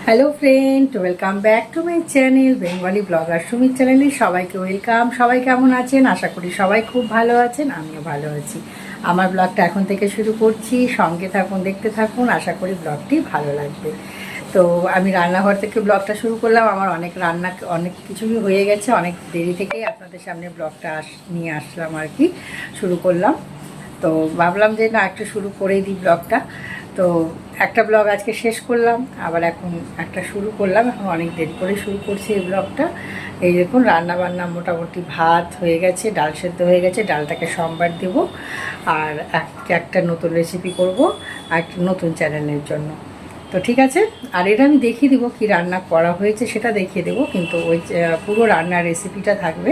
Hello friend, welcome back to my channel Bengali blogger Sumit চ্যানেলে সবাইকে welcome. সবাই কেমন আছেন? আশা করি সবাই খুব ভালো আছেন, আমিও ভালো আছি। আমার ব্লগটা এখন থেকে শুরু করছি, সঙ্গে থাকুন, দেখতে থাকুন, আশা করি ব্লগটি ভালো লাগবে। তো আমি রান্নাঘর থেকে ব্লগটা শুরু করলাম। আমার অনেক কিছুই হয়ে গেছে, অনেক দেরি থেকেই আপনাদের সামনে ব্লগটা নিয়ে আসলাম আর কি, শুরু করলাম। তো ভাবলাম যে না, একটু শুরু করেই দিই ব্লগটা। তো একটা ব্লগ আজকে শেষ করলাম, আবার এখন একটা শুরু করলাম। এখন অনেক দেরি করে শুরু করছি এই ব্লগটা। এই দেখুন, রান্নাবান্না মোটামুটি ভাত হয়ে গেছে, ডাল সেদ্ধ হয়ে গেছে, ডালটাকে সোমবার দেব। আর একটা নতুন রেসিপি করব, আর একটা নতুন চ্যানেলের জন্য। তো ঠিক আছে, আর এটা আমি দেখিয়ে দেবো কী রান্না করা হয়েছে, সেটা দেখিয়ে দেবো, কিন্তু ওই পুরো রান্নার রেসিপিটা থাকবে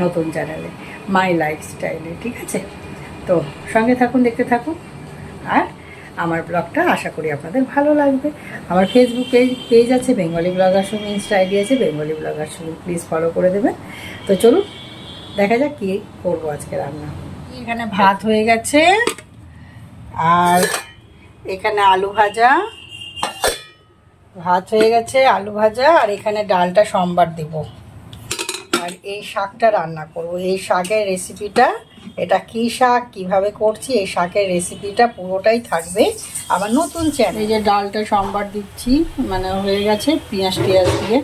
নতুন চ্যানেলে, মাই লাইফস্টাইলে। ঠিক আছে, তো সঙ্গে থাকুন, দেখতে থাকুন। আর আমার ব্লগটা আশা করি আপনাদের ভালো লাগবে। আমার ফেসবুক পেজ আছে Bengali blogger Sumi, Insta ID আছে Bengali blogger Sumi, please follow করে দেবেন। তো চলুন দেখা যাক কী করবো আজকে রান্না। এখানে ভাত হয়ে গেছে, আর এখানে আলু ভাজা, ভাত হয়ে গেছে, আলু ভাজা, আর এখানে ডালটা সোমবার দেব। আর এই শাকটা রান্না করব। এই শাকের রেসিপিটা, এটা কী শাক, কীভাবে করছি, এই শাকের রেসিপিটা পুরোটাই থাকবে আমার নতুন চ্যানেল। এই যে ডালটা সোমবার দিচ্ছি, মানে হয়ে গেছে পেঁয়াজ টিয়াজ দিয়ে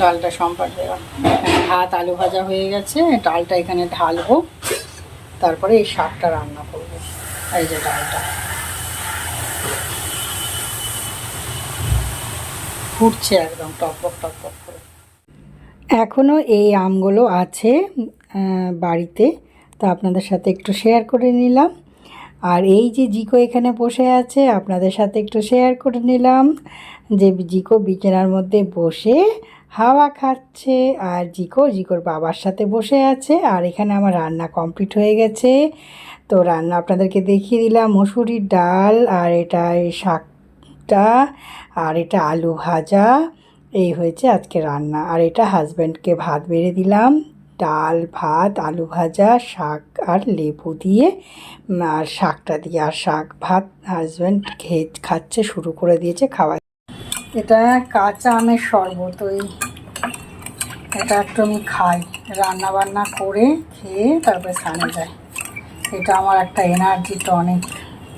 ডালটা সোমবার দেওয়া। এখানে ভাত আলু ভাজা হয়ে গেছে, ডালটা এখানে ঢালবো, তারপরে এই শাকটা রান্না করব। এই যে ডালটা ফুটছে একদম টকবক টকবক করে। এখনও এই আমগুলো আছে বাড়িতে, তো আপনাদের সাথে একটু শেয়ার করে নিলাম। আর এই যে জিকো এখানে বসে আছে, আপনাদের সাথে একটু শেয়ার করে নিলাম যে জিকো বিছানার মধ্যে বসে হাওয়া খাচ্ছে, আর জিকোর বাবার সাথে বসে আছে। আর এখানে আমার রান্না কমপ্লিট হয়ে গেছে। তো রান্না আপনাদেরকে দেখিয়ে দিলাম, মসুরির ডাল, আর এটা এই শাকটা, আর এটা আলু ভাজা, এই হয়েছে আজকে রান্না। আর এটা হাজব্যান্ডকে ভাত বেড়ে দিলাম, ডাল ভাত আলু ভাজা শাক আর লেবু দিয়ে, আর শাকটা দিয়ে, আর শাক ভাত হাজব্যান্ড খাচ্ছে, শুরু করে দিয়েছে খাওয়া। এটা কাঁচা আমের শরবত, ওই এটা একটু আমি খাই, রান্না বান্না করে খেয়ে তারপরে স্নানে যায়। এটা আমার একটা এনার্জি টনিক,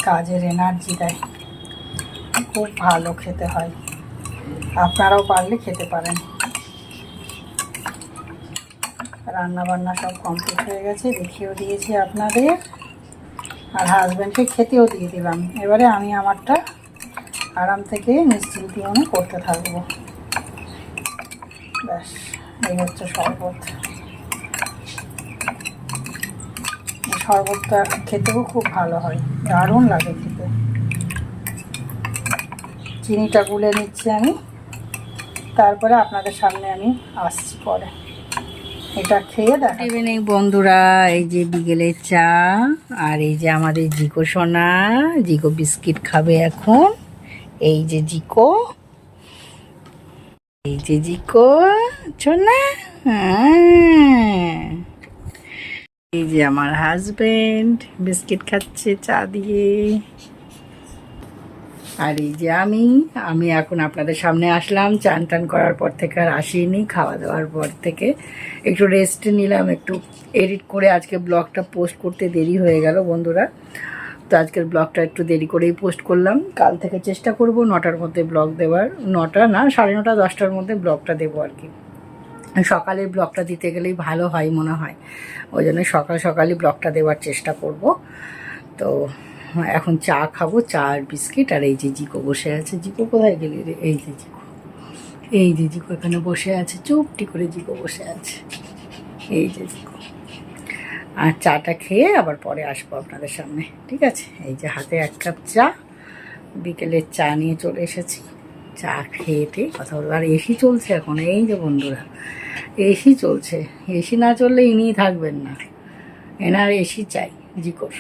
কাজের এনার্জি দেয়, খুব ভালো খেতে হয়। আপনারাও পারলে খেতে পারেন। রান্না বান্না সব কমপ্লিট হয়ে গেছে, দেখিয়েও দিয়েছি আপনাদের, আর হাজব্যান্ডকে খেতেও দিয়ে দিলাম। এবারে আমি আমারটা আরাম থেকে নিশ্চিন্তি মনে করতে থাকবো। ব্যাস, এই হচ্ছে শরবত। শরবতটা খেতেও খুব ভালো হয়, দারুণ লাগে খেতে। চিনিটা গুলে নিচ্ছি আমি, তারপরে আপনাদের সামনে আমি আসছি পরে। এটা খেয়ে দেখাবেন এই বন্ধুরা। এই যে বিকেলের চা, আর এই যে আমাদের জিকো সোনা, জিকো বিস্কিট খাবে এখন। এই যে জিকো, এই যে জিকো সোনা, এই যে আমার হাজবেন্ড বিস্কিট খাচ্ছে চা দিয়ে। আর এই যে আমি এখন আপনাদের সামনে আসলাম। চান টান করার পর থেকে আর আসিনি, খাওয়া দাওয়ার পর থেকে একটু রেস্ট নিলাম, একটু এডিট করে আজকে ব্লগটা পোস্ট করতে দেরি হয়ে গেল বন্ধুরা। তো আজকের ব্লগটা একটু দেরি করেই পোস্ট করলাম। কাল থেকে চেষ্টা করব 9টার মধ্যে ব্লগ দেওয়ার, 9টা না 9:30 10টার মধ্যে ব্লগটা দেবো আর কি। সকালের ব্লগটা দিতে গেলেই ভালো হয় মনে হয়, ওই জন্য সকালই ব্লগটা দেওয়ার চেষ্টা করব। তো এখন চা খাবো, চা আর বিস্কিট। আর এই যে জিকো বসে আছে। জিকো কোথায় গেলি রে? এই যে জিকো, এই যে জিকো এখানে বসে আছে, চুপটি করে জিকো বসে আছে। এই যে জিকো। আর চাটা খেয়ে আবার পরে আসবো আপনাদের সামনে, ঠিক আছে? এই যে হাতে 1 কাপ চা, বিকেলের চা নিয়ে চলে এসেছি। চা খেয়েতে কথা বলবো। আর এসি চলছে এখন, এই যে বন্ধুরা এসি চলছে। এসি না চললে ইনিই থাকবেন না, এনার এসি চাই জিকোর।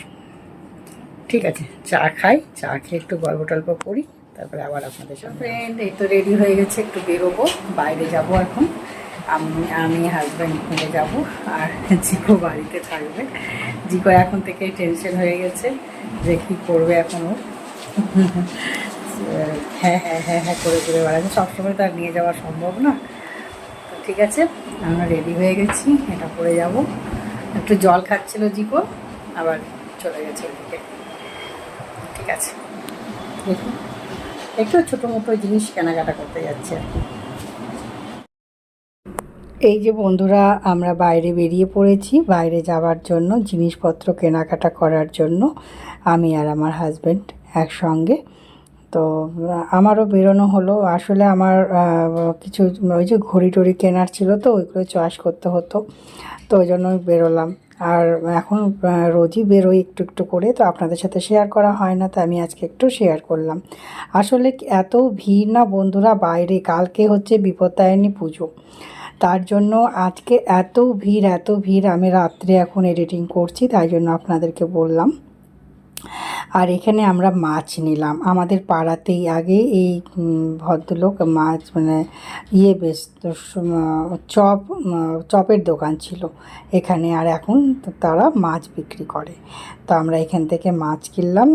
ঠিক আছে, চা খাই, চা খেয়ে একটু গল্প টল্প করি, তারপরে আবার আপনাদের সামনে। ফ্রেন্ড এই তো রেডি হয়ে গেছে, একটু বেরোবো, বাইরে যাব এখন। আমি হাজব্যান্ড মিলে যাব, আর জিকো বাড়িতে থাকবে। জিকো এখন থেকে টেনশন হয়ে গেছে যে কী করবে এখনও। হ্যাঁ হ্যাঁ হ্যাঁ হ্যাঁ করে ঘুরে বেড়াচ্ছে, সবসময় তো আর নিয়ে যাওয়া সম্ভব না। তো ঠিক আছে, আমরা রেডি হয়ে গেছি, এটা পরে যাব। একটু জল খাচ্ছিল জিকো, আবার চলে গেছে ওদিকে। ঠিক আছে, দেখুন একটু ছোটো মোটো জিনিস কেনাকাটা করতে যাচ্ছে আর কি। এই যে বন্ধুরা, আমরা বাইরে বেরিয়ে পড়েছি বাইরে যাওয়ার জন্য, জিনিসপত্র কেনাকাটা করার জন্য, আমি আর আমার হাজব্যান্ড একসঙ্গে। তো আমারও বেরোনো হলো। আসলে আমার কিছু ওই যে ঘড়ি টড়ি কেনার ছিল, তো ওইগুলো চয়েস করতে হতো, তো ওই জন্যই বেরোলাম। আর এখন রোজই বেরোই একটু একটু করে, তো আপনাদের সাথে শেয়ার করা হয় না, তো আমি আজকে একটু শেয়ার করলাম। আসলে এত ভিড় না বন্ধুরা বাইরে, কালকে হচ্ছে বিপত্তারিণী পুজো, তার জন্য আজকে এত ভিড়। আমি রাত্রে এখন এডিটিং করছি, তাই জন্য আপনাদেরকে বললাম। আর এখানে আমরা মাছ নিলাম আমাদের পাড়াতেই। আগে এই ভদ্রলোক মাছ মানে বেশ চপের দোকান ছিল এখানে, আর এখন তারা মাছ বিক্রি করে। তো আমরা এখান থেকে মাছ কিনলাম।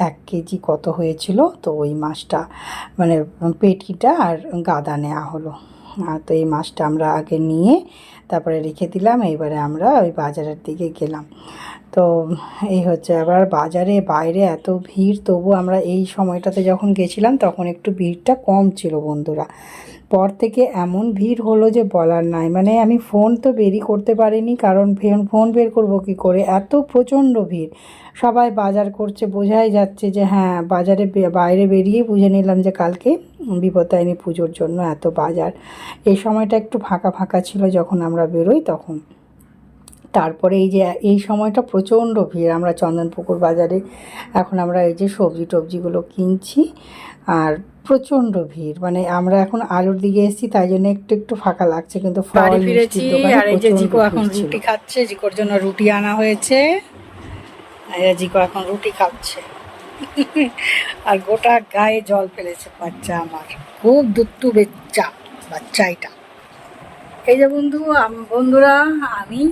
1 কেজি কত হয়েছিল, তো ওই মাছটা মানে পেটিটা আর গাদা নেওয়া হলো। তো এই মাছটা আমরা আগে নিয়ে তারপরে রেখে দিলাম। এইবারে আমরা ওই বাজারের দিকে গেলাম। তো এই হচ্ছে, আবার বাজারে বাইরে এত ভিড়, তবু আমরা এই সময়টাতে যখন গেছিলাম তখন একটু ভিড়টা কম ছিল বন্ধুরা। পর থেকে এমন ভিড় হলো যে বলার নাই, মানে আমি ফোন তো বেরই করতে পারিনি, কারণ ফোন বের করবো কী করে, এত প্রচণ্ড ভিড়। সবাই বাজার করছে, বোঝাই যাচ্ছে যে হ্যাঁ বাজারে বাইরে বেরিয়ে বুঝে নিলাম যে কালকে বিপত্তারিণী পুজোর জন্য এত বাজার। এই সময়টা একটু ফাঁকা ফাঁকা ছিল যখন আমরা বেরোই তখন। তারপরে এই যে এই সময়টা প্রচণ্ড ভিড়। আমরা চন্দনপুকুর বাজারে এখন আমরা এই যে সবজি টবজিগুলো কিনছি, আর প্রচণ্ড ভিড়। মানে আমরা এখন আলুর দিকে এসেছি, তাই জন্য একটু একটু ফাঁকা লাগছে, কিন্তু বাড়ি ফিরেছি। আর এই যে জিকো এখন রুটি খাচ্ছে, জিকোর জন্য রুটি আনা হয়েছে, জিকো এখন রুটি খাচ্ছে। আর গোটা গায়ে জল ফেলেছে বাচ্চা আমার, খুব দুত্তু বাচ্চা এটা। এই যে বন্ধুরা, আমি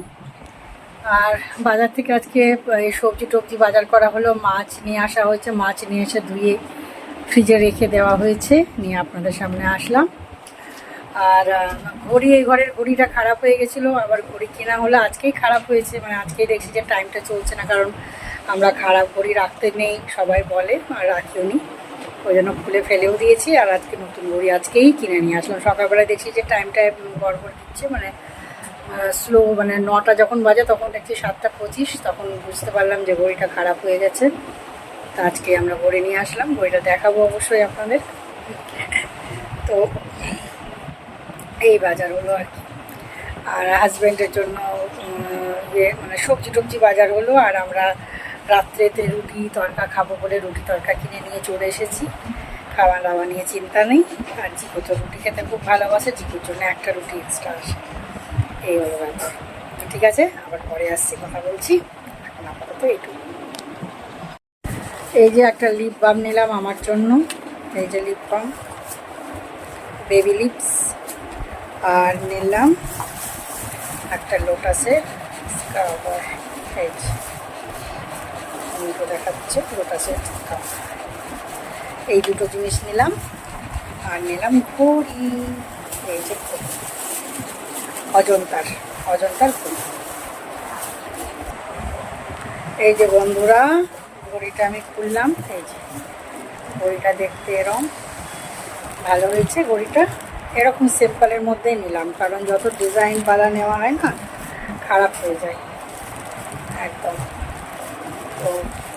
আর বাজার থেকে আজকে এই সবজি টবজি বাজার করা হলো। মাছ নিয়ে আসা হয়েছে, মাছ নিয়ে এসে ধুয়ে ফ্রিজে রেখে দেওয়া হয়েছে, নিয়ে আপনাদের সামনে আসলাম। আর ঘড়ি, এই ঘরের ঘড়িটা খারাপ হয়ে গেছিলো, আবার ঘড়ি কেনা হলো আজকেই খারাপ হয়েছে, মানে আজকেই দেখছি যে টাইমটা চলছে না, কারণ আমরা খারাপ ঘড়ি রাখতে নেই সবাই বলে, আর রাখিও নি, ওই জন্য খুলে ফেলেও দিয়েছি। আর আজকে নতুন ঘড়ি আজকেই কিনে নিয়ে আসলাম। সকালবেলা দেখছি যে টাইমটা গড়বড় দিচ্ছে, মানে স্লো, মানে 9টা যখন বাজে তখন দেখছি 7:25, তখন বুঝতে পারলাম যে ঘড়িটা খারাপ হয়ে গেছে। তা আজকে আমরা ঘড়ি নিয়ে আসলাম, ঘড়িটা দেখাবো অবশ্যই আপনাদের। তো এই বাজার হলো আর কি। আর হাজব্যান্ডের জন্য মানে সবজি টবজি বাজার হলো। আর আমরা রাত্রেতে রুটি তড়কা খাবো বলে রুটি তড়কা কিনে নিয়ে চলে এসেছি। খাওয়া দাওয়া নিয়ে চিন্তা নেই। আর জিকো তো রুটি খেতে খুব ভালোবাসে, জিকোর জন্য একটা রুটি এক্সট্রা আসে, এই হলো ব্যাপার। ঠিক আছে, আবার পরে আসছি, কথা বলছি। এখন আপাতত এইটুকু। এই যে একটা লিপ বাম নিলাম আমার জন্য, এই যে লিপ বাম, বেবি লিপস। আর নিলাম একটা লোটাসের স্কার্বার, এই যে দেখাচ্ছে লোটাসের স্কার্ব। এই দুটো জিনিস নিলাম। আর নিলাম ঘড়ি, এই যে ঘড়ি, অজন্তার ঘড়ি। এই যে বন্ধুরা, ঘড়িটা আমি খুললাম। এই যে ঘড়িটা দেখতে এরকম ভালো হয়েছে। ঘড়িটা এরকম সিম্পলের মধ্যেই নিলাম, কারণ যত ডিজাইন পালা নেওয়া হয় না খারাপ হয়ে যায় একদম। তো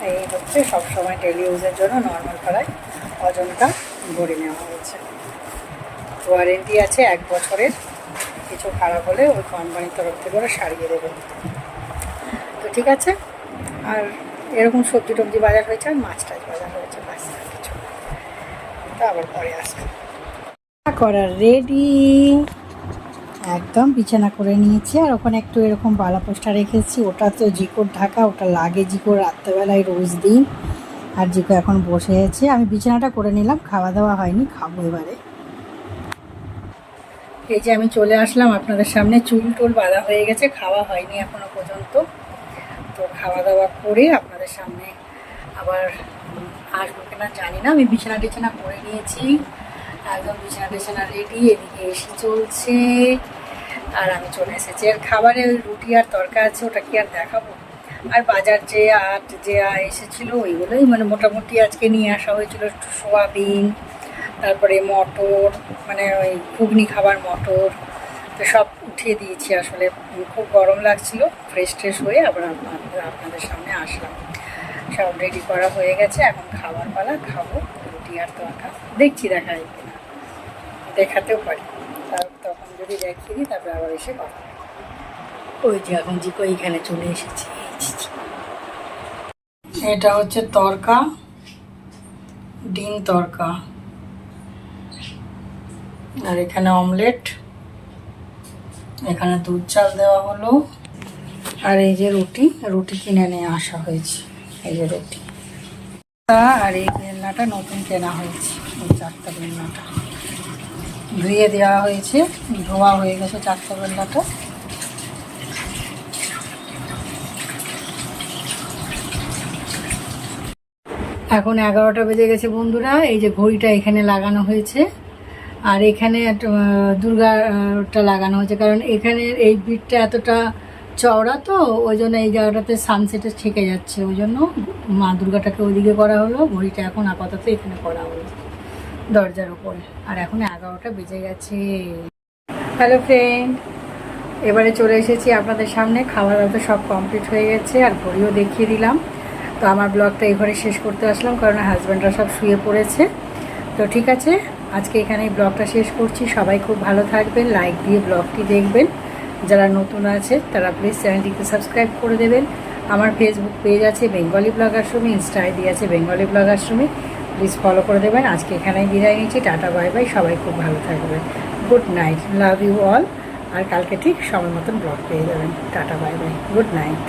এই হচ্ছে সবসময় ডেলি ইউজের জন্য নর্মাল পালায় অজন্তা ঘড়ি নেওয়া হয়েছে। ওয়ারেন্টি আছে 1 বছরের, কিছু খারাপ হলে ওই কোম্পানির তরফ থেকে ওরা সারিয়ে দেবে। তো ঠিক আছে। আর এরকম সবজি টবজি বাজার হয়েছে, আর মাছ টাছ বাজার হয়েছে, বাস কিছু। তো আবার পরে আসবে। করার রেডি, একদম বিছানা করে নিয়েছি। আর ওখানে একটু এরকম বালা পোস্টা রেখেছি, ওটা তো জিকোর ঢাকা, ওটা লাগে জিকোর রাত্রেবেলায় রোজ দিন। আর জিকো এখন বসে আছে, আমি বিছানাটা করে নিলাম, খাওয়া দাওয়া হয়নি, খাবো এবারে। এই যে আমি চলে আসলাম আপনাদের সামনে, চুল টুল বাঁধা হয়ে গেছে, খাওয়া হয়নি এখনো পর্যন্ত। তো খাওয়া দাওয়া করে আপনাদের সামনে আবার আসবো কিনা জানি না। আমি বিছানা টিছানা করে নিয়েছি, একদম বিছানা টিছানা রেডি, এদিকে এসে চলছে। আর আমি চলে এসেছি। আর খাবারে ওই রুটি আর তরকা আছে, ওটা কি আর দেখাবো। আর বাজার যে এসেছিলো ওইগুলোই, মানে মোটামুটি আজকে নিয়ে আসা হয়েছিল একটু সোয়াবিন, তারপরে মটর, মানে ওই ঘুগনি খাবার মটর, তো সব উঠিয়ে দিয়েছি। আসলে খুব গরম লাগছিল, ফ্রেশ ট্রেশ হয়ে আবার আপনাদের সামনে আসলাম। সব রেডি করা হয়ে গেছে, এখন খাবার পালা, খাবো রুটি আর তরকা। দেখছি দেখা যায় কিনা, দেখাতেও পারি, তখন যদি দেখিয়ে দিই তারপরে আবার এসে কথা। ওই যে এখন জিকো এইখানে চলে এসেছি। এটা হচ্ছে তরকা, ডিম তরকা, আর এখানে অমলেট, এখানে দুধ চাল দেওয়া হলো। আর এই যে রুটি, রুটি কিনে নিয়ে আসা হয়েছে, এই যে রুটি। আর এই বেলনাটা নতুন কেনা হয়েছে, এই 4টা বেলনাটা ধুয়ে দেওয়া হয়েছে, ধোয়া হয়ে গেছে 4টা বেলনাটা। এখন 11টা বেজে গেছে বন্ধুরা। এই যে ঘড়িটা এখানে লাগানো হয়েছে, আর এখানে দুর্গাটা লাগানো হয়েছে, কারণ এখানে এই বিটটা এতটা চওড়া, তো ওই জন্য এই জায়গাটাতে সানসেটে ঠেকে যাচ্ছে, ওই জন্য মা দুর্গাটাকে ওইদিকে করা হলো। ঘড়িটা এখন আপাতত এখানে করা হলো দরজার উপরে। আর এখন 11টা বেজে গেছে। হ্যালো ফ্রেন্ড, এবারে চলে এসেছি আপনাদের সামনে। খাওয়া দাওয়া তো সব কমপ্লিট হয়ে গেছে, আর ঘড়িও দেখিয়ে দিলাম। তো আমার ব্লগটা এবারে শেষ করতে আসলাম, কারণ হাজব্যান্ডরা সব শুয়ে পড়েছে। তো ঠিক আছে, আজকে এখানেই ব্লগটা শেষ করছি। সবাই খুব ভালো থাকবেন, লাইক দিয়ে ব্লগটি দেখবেন। যারা নতুন আছে তারা প্লিজ চ্যানেলটিকে সাবস্ক্রাইব করে দেবেন। আমার ফেসবুক পেজ আছে Bengali blogger Sumi, Insta ID আছে Bengali blogger Sumi, please follow করে দেবেন। আজকে এখানেই বিদায় নিচ্ছি, টাটা বাই বাই, সবাই খুব ভালো থাকবেন, good night, love you all. আর কালকে ঠিক সময় মতন ব্লগ পেয়ে যাবেন। Tata bye bye, good night.